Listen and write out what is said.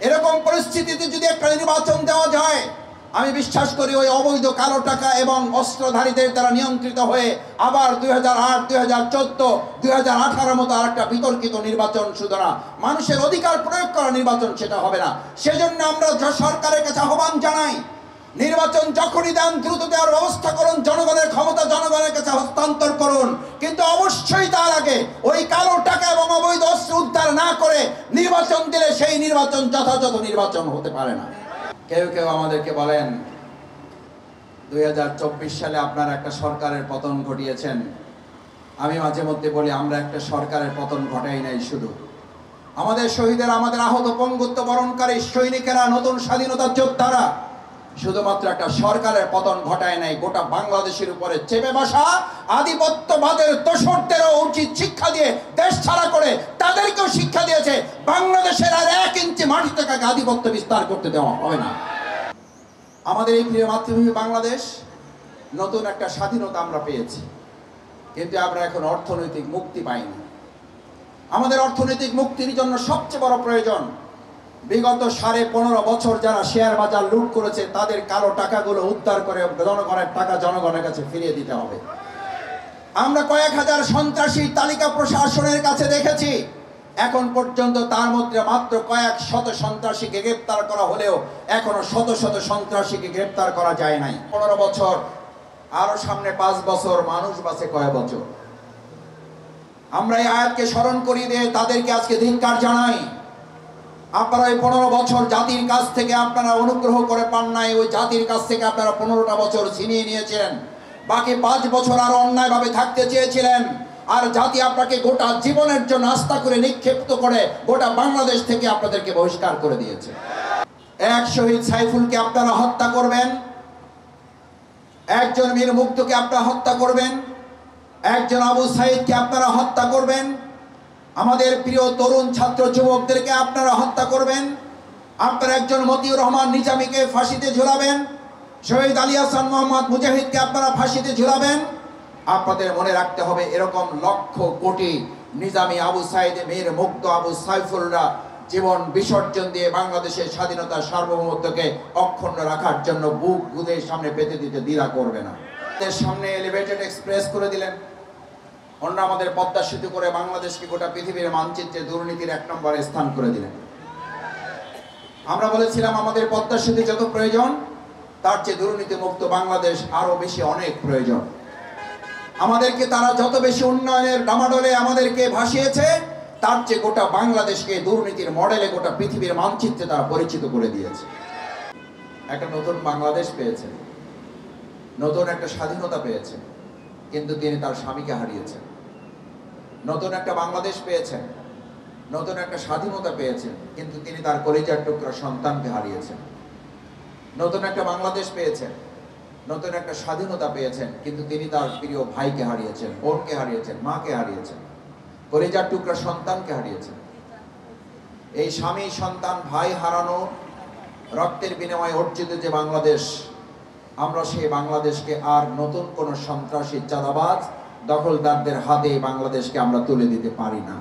এরকম পরিস্থিতিতে যদি একটা নির্বাচন দেওয়া যায়, আমি বিশ্বাস করি ওই অবৈধ কালো টাকা এবং অস্ত্রধারীদের দ্বারা নিয়ন্ত্রিত হয়ে আবার 2008, 2014, 2018 মতো আর একটা বিতর্কিত নির্বাচন, শুধু না মানুষের অধিকার প্রয়োগ করা নির্বাচন, সেটা হবে না। সেজন্য আমরা সরকারের কাছে আহ্বান জানাই, নির্বাচন যখনই দেন দ্রুত দেওয়ার ব্যবস্থা করুন, জনগণের ক্ষমতা জনগণের কাছে হস্তান্তর করুন, কিন্তু অবশ্যই তার আগে ওই কালো টাকা এবং অবৈধ অস্ত্র উদ্ধার না করে নির্বাচন দিলে সেই নির্বাচন যথাযথ নির্বাচন হতে পারে না। কেউ কেউ আমাদেরকে বলেন 2024 সালে আপনারা একটা সরকারের পতন ঘটিয়েছেন। আমি মাঝে মধ্যে বলি, আমরা একটা সরকারের পতন ঘটাই নাই, শুধু আমাদের শহীদের, আমাদের আহত পঙ্গুত্ব বরণকারী সৈনিকেরা, নতুন স্বাধীনতা যোদ্ধারা শুধুমাত্র একটা সরকারের পতন ঘটায় নাই, গোটা বাংলাদেশের উপরে চেপে বসা আধিপত্যবাদের দোসরদেরও উচিত শিক্ষা দিয়ে দেশ ছাড়া করে তাদেরকেও শিক্ষা দিয়েছে বাংলাদেশের আর 1 ইঞ্চি মাটি থেকে আধিপত্য বিস্তার করতে দেওয়া হবে না। আমাদের এই প্রিয় মাতৃভূমি বাংলাদেশ, নতুন একটা স্বাধীনতা আমরা পেয়েছি, কিন্তু আমরা এখন অর্থনৈতিক মুক্তি পাইনি। আমাদের অর্থনৈতিক মুক্তির জন্য সবচেয়ে বড় প্রয়োজন, বিগত 15.5 বছর যারা শেয়ার বাজার লুট করেছে তাদের কালো টাকাগুলো উদ্ধার করে জনগণের টাকা জনগণের কাছে ফিরিয়ে দিতে হবে। আমরা কয়েক হাজার সন্ত্রাসীর তালিকা প্রশাসনের কাছে দেখেছি, এখন পর্যন্ত তার মধ্যে মাত্র কয়েক শত সন্ত্রাসীকে গ্রেপ্তার করা হলেও এখনো শত শত সন্ত্রাসীকে গ্রেপ্তার করা যায় নাই। 15 বছর, আরো সামনে 5 বছর, মানুষ বাঁচে কয় বছর? আমরা এই আয়াতকে স্মরণ করিয়ে দিয়ে তাদেরকে আজকে ধিক্কার জানাই। আপনারা এই 15 বছর জাতির কাছ থেকে আপনারা অনুগ্রহ করে পান নাই, ওই জাতির কাছ থেকে আপনারা 15টা বছর ছিনিয়ে নিয়েছেন, বাকি 5 বছর আরো অন্যায়ভাবে থাকতে চেয়েছিলেন। আর জাতি আপনাকে গোটা জীবনের জন্য আস্থা করে নিক্ষিপ্ত করে গোটা বাংলাদেশ থেকে আপনাদেরকে বহিষ্কার করে দিয়েছে। এক শহীদ সাইফুলকে আপনারা হত্যা করবেন, একজন মীর মুগ্ধকে আপনারা হত্যা করবেন, একজন আবু সাইদকে আপনারা হত্যা করবেন, আমাদের প্রিয় তরুণ ছাত্র যুবকদেরকে আপনারা হত্যা করবেন, আপনারা একজন মতিউর রহমান নিজামীকে ফাঁসিতে ঝুলাবেন, শহীদ আলী হাসান মোহাম্মদ মুজাহিদকে আপনারা ফাঁসিতে ঝুলাবেন। আপনাদের মনে রাখতে হবে, এরকম লক্ষ কোটি নিজামী, আবু সাইদ, মীর মুগ্ধ, আবু সাইফুলরা জীবন বিসর্জন দিয়ে বাংলাদেশের স্বাধীনতা সার্বভৌমত্বকে অক্ষুণ্ণ রাখার জন্য বুক গুদের সামনে পেতে দিতে দ্বিধা করবে না। এর সামনে এলিভেটেড এক্সপ্রেস করে দিলেন, অন্য আমাদের পদ্মা সেতু করে বাংলাদেশকে গোটা পৃথিবীর মানচিত্রে দুর্নীতির 1 নম্বরে স্থান করে দিলেন। আমরা বলেছিলাম আমাদের পদ্মা সেতু যত প্রয়োজন, তার চেয়ে দুর্নীতি মুক্ত বাংলাদেশ আরো বেশি অনেক প্রয়োজন। আমাদেরকে তারা যত বেশি উন্নয়নের ডামাডোলে আমাদেরকে ভাসিয়েছে, তার চেয়ে গোটা বাংলাদেশকে দুর্নীতির মডেলে গোটা পৃথিবীর মানচিত্রে তারা পরিচিত করে দিয়েছে। একটা নতুন বাংলাদেশ পেয়েছেন, নতুন একটা স্বাধীনতা পেয়েছেন, কিন্তু তিনি তার স্বামীকে হারিয়েছেন। নতুন একটা বাংলাদেশ পেয়েছেন, নতুন একটা স্বাধীনতা পেয়েছেন, কিন্তু তিনি তার কলিজার টুকরা সন্তানকে হারিয়েছেন। নতুন একটা বাংলাদেশ পেয়েছেন, নতুন একটা স্বাধীনতা পেয়েছেন, কিন্তু তিনি তার প্রিয় ভাইকে হারিয়েছেন, বোনকে হারিয়েছেন, মাকে হারিয়েছেন, কলিজার টুকরা সন্তানকে হারিয়েছেন। এই স্বামী, সন্তান, ভাই হারানো, রক্তের বিনিময়ে অর্জিত যে বাংলাদেশ, আমরা সেই বাংলাদেশকে আর নতুন কোন সন্ত্রাসী, চাঁদাবাজ, দখলদারদের হাতে বাংলাদেশকে আমরা তুলে দিতে পারি না।